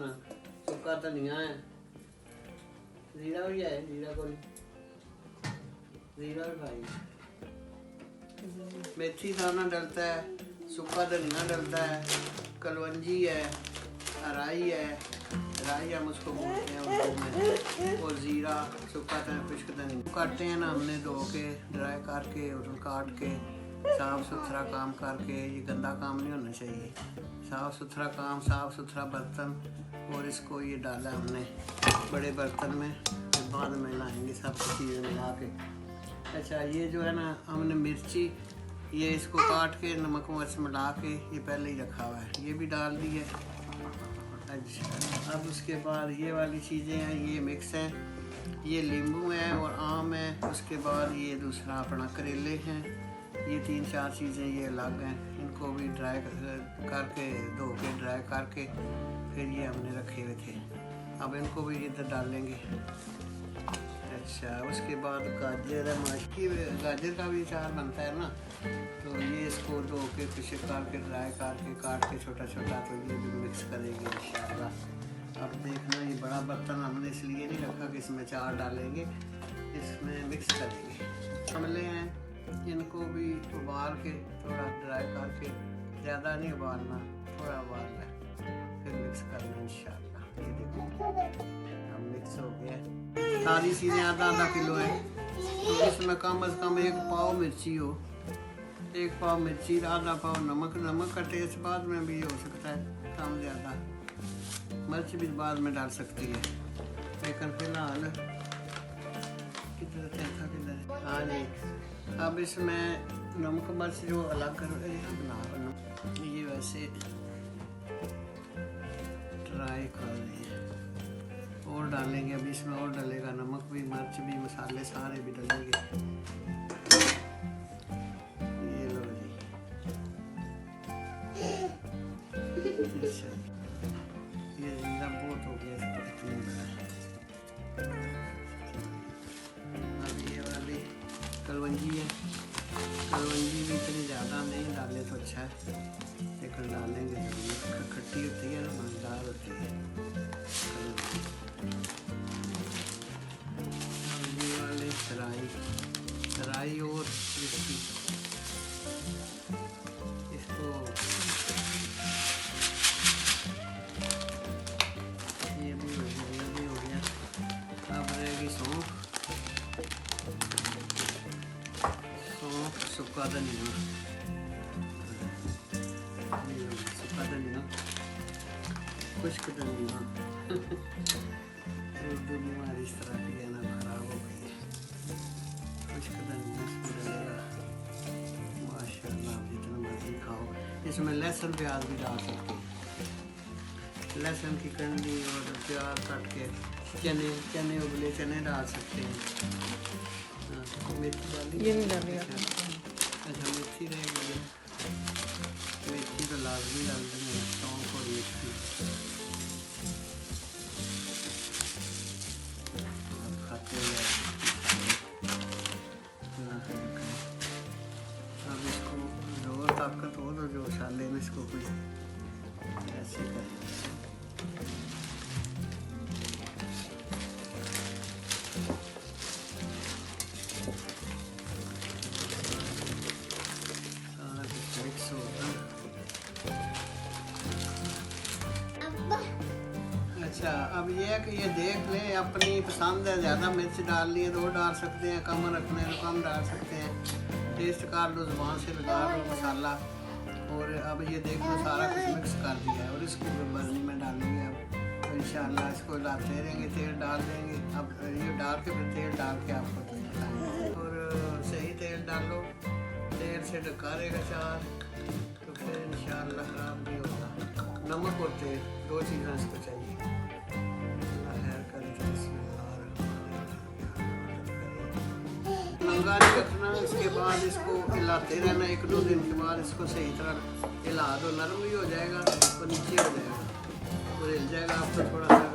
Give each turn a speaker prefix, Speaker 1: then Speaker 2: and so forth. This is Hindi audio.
Speaker 1: लहसुन, सूखा धनिया है, जीरा भी है, जीरा को जीरा भी भाई, मेथी दाना डलता है, सूखा धनिया डलता है, कलवंजी है, राई है, राई हम उसको बोलते हैं उर्दू में, और ज़ीरा, सूखा धनिया, खुश्क धनिया काटते हैं ना हमने, धो के ड्राई करके और काट के साफ़ सुथरा काम करके। ये गंदा काम नहीं होना चाहिए, साफ़ सुथरा काम, साफ़ सुथरा बर्तन, और इसको ये डाला हमने बड़े बर्तन में, फिर बाद में लाएंगे सब चीज़ें मिला के। अच्छा ये जो है ना हमने मिर्ची, ये इसको काट के नमक मिर्च मिला के ये पहले ही रखा हुआ है, ये भी डाल दी है। अच्छा अब उसके बाद ये वाली चीज़ें हैं, ये मिक्स हैं, ये नींबू है और आम है। उसके बाद ये दूसरा अपना करेले हैं, ये 3-4 चीज़ें ये अलग हैं, इनको भी ड्राई करके धो के ड्राई करके फिर ये हमने रखे हुए थे। अब इनको भी इधर डालेंगे। अच्छा उसके बाद गाजर है, माशकी गाजर का भी अचार बनता है ना, तो ये इसको धो के फिर करके ड्राई करके काट के छोटा छोटा, तो ये भी मिक्स करेंगे इंशाल्लाह। अब देखना ये बड़ा बर्तन हमने इसलिए नहीं रखा कि इसमें अचार डालेंगे, इसमें मिक्स करेंगे। आमले हैं, इनको भी उबाल के थोड़ा ड्राई करके, ज़्यादा नहीं उबालना, थोड़ा उबालना, फिर मिक्स करना इंशाल्लाह। ये देखो अब मिक्स हो गया। सारी चीज़ें आधा किलो है, तो इसमें कम से कम 1 पाव मिर्ची हो, 1 पाव मिर्ची, आधा पाव नमक। नमक का टेस्ट बाद में भी हो सकता है कम ज़्यादा, मिर्च भी बाद में डाल सकती है, लेकिन फिलहाल किधर हाँ जी। अब इसमें नमक मिर्च जो अलग कर बना, ये वैसे ट्राई कर रही है, और डालेंगे अभी इसमें, और डलेगा नमक भी, मिर्च भी, मसाले सारे भी डलेंगे। ये लो जी। अच्छा ये जीरा बहुत हो गया, इसको अब ये वाली कलवंजी है, कलवंजी भी इतनी ज़्यादा नहीं डाले तो अच्छा है, लेकिन डालेंगे जरूर, खट्टी होती है ना, मज़ेदार होती है। ये वाले राई और इसकी, इसको ये भी हो गया, ये भी हो गया। अब रहेगी सौंफ, सूखा धनिया, सूखा धनिया, खुश्क धनिया। उर्दू में हमारी इस तरह की है ना, खराब हो गई है। खुश्क धनिया इसमें डलेगा माशाल्लाह, आप जितना मर्जी खाओ। इसमें लहसुन प्याज भी डाल सकते हैं, लहसुन की कंडी और प्याज काट के, चने उबले चने डाल सकते हैं। मेथी डाली, ये नहीं डालेगा। अच्छा मेथी रहेगी, मेथी तो लाजमी डाल देंगे, सौंफ और मेथी खाते हुए। अब इसको जो ताकत हो तो जो साले में इसको कुछ ऐसे करें। अच्छा अब ये है कि ये देख लें, अपनी पसंद है, ज़्यादा मिर्च डाल लिए तो वो डाल सकते हैं, कम रखना है तो कम डाल सकते हैं, टेस्ट कर लो, ज़ुबान से लगा लो मसाला। और अब ये देख लो सारा कुछ मिक्स कर दिया है, और इसको बर्नी में डालेंगे। अब तो इंशाल्लाह इसको लाते रहेंगे, तेल डाल देंगे। अब ये डाल के फिर तेल डाल के आपको बताएंगे, और सही तेल डालो, तेल से ढका रहेगा अचार, तो फिर इंशाल्लाह खराब नहीं होता। नमक और तेल 2 चीज़ें इसको चाहिए। नंगा नहीं रखना, इसके बाद इसको हिलाते रहना, 1-2 दिन के बाद इसको सही तरह हिला दो, नरम भी हो जाएगा और नीचे हो जाएगा और हिल जाएगा। आपको थोड़ा सा